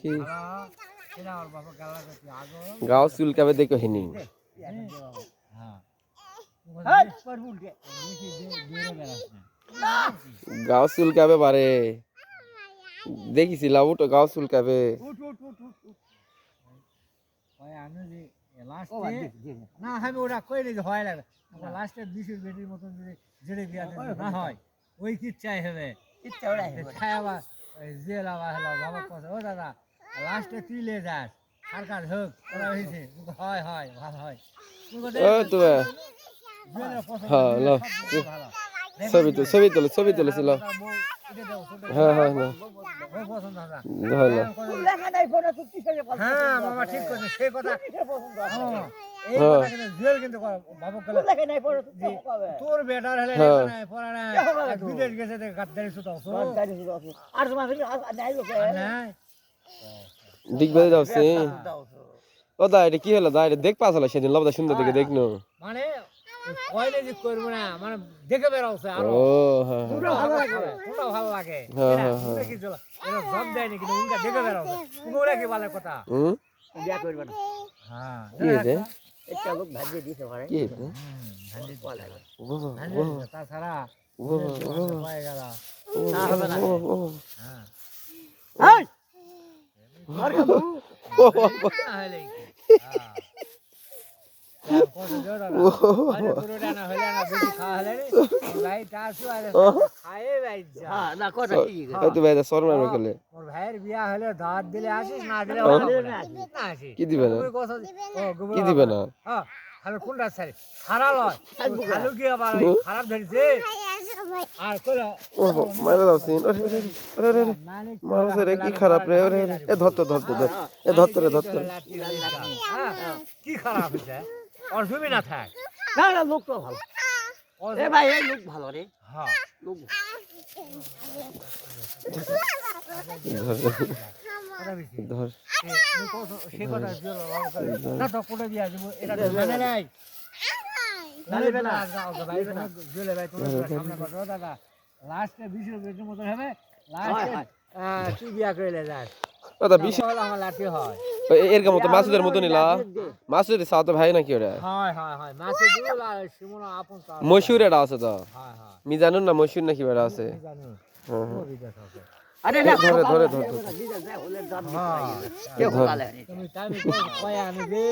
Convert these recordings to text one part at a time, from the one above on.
কি গাও চুলকাবে দেখো হিনি গাও চুলকাবে বারে দেখিছিলাম উঠো গাও চুলকাবে না আমি ওরা কই নি হয় লাগে লাস্টে 20 বেটির মতন যদি জেড়ে বিয়া না হয় ওই কি চাই হবে ইচ্ছা ওরা খাওয়া জেল আবার হলো বাবা কত ও দাদা লাস্টে তুই লে যাস সরকার হোক ওরা হইছে হয় হয় ভালো হয় ও তো হ্যাঁ লো ছবি তুলেছিল হ্যাঁ হ্যাঁ না হ্যাঁ মামা ঠিক কথা সেই কথা তোর বেটার হলে বিদেশ গেছে দিগবাজি যাচ্ছে ও দা এটা কি হলো দা এটা দেখ পাস হলো সেদিন লবদা সুন্দর দেখে দেখনো মানে কইলে যে করব না মানে দেখে বেরাওছে আর ও হ্যাঁ পুরো ভালো লাগে এটা কি চলা এরা জব দেয়নি কিন্তু উনকা দেখে বেরাওছে পুরো কি ভালো কথা বিয়া করব না হ্যাঁ কি আছে এটা লোক ভাগ্য দিতে পারে কি আছে ভান্ডি বলে ও তাছাড়া ও পায়ে গেল না হবে না হ্যাঁ এই আর খাবো ও হলে কত জোড়া আরে পুরোটা না হলে না বেশি খাওয়া হলে রে ভাই টাসু আরে খায়ে ভাই হ্যাঁ না কথা ঠিক এই তো ভাই শর্মা রকলে মোর ভাইয়ের বিয়া হলে দাঁত দিলে আসিস না দিলে না আসিস কি দিবে না ও কি দিবে না হ্যাঁ খালি কোনটা ছাড়ি খারাপ লয় খালু কি আবার খারাপ ধরিছে আর কইলা ও মারা দাও সিন আরে মারা রে কি খারাপ রে আরে এ ধর এ ধর কি খারাপ হইছে আর তুমি না থাক না না লোক তো ভালো এ ভাই এই লোক ভালো রে হ্যাঁ লোক ধর সে কথা না তো কোটে দিয়া দিব এটা মানে নাই লালিবে না ভাই জলে ভাই তোর সামনে কথা দাদা লাস্টে 20 বেজের মত হবে লাস্টে তুই বিয়া কইলে যাস দাদা 20 হলো আমার লাঠি হয় এরকম মত মাসুদের মত নিলা মাসুদের সাথে ভাই নাকি ওরা হয় মাসুদুল আর শিমুনা আপন কা মশহুর এটা আছে তো হ্যাঁ মি জানুন না মশহুর নাকি বেড়া আছে হ্যাঁ আরে না ধরে কে বলে তুমি টাইম কই আনি দে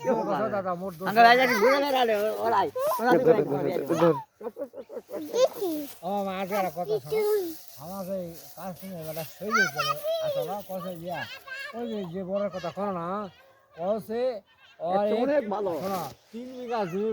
কে কথা দাদা মোর দোষ আঙ্গা রাজা ঘুরে না রে ওরাই ও মা আজকে কথা শোনো আমাকে কাজ শুনে বলা সেই চলে আসলে কসে দিয়া ওই যে বড় কথা করো না কসে অনেক ভালো শোনো 3 বিঘা জমি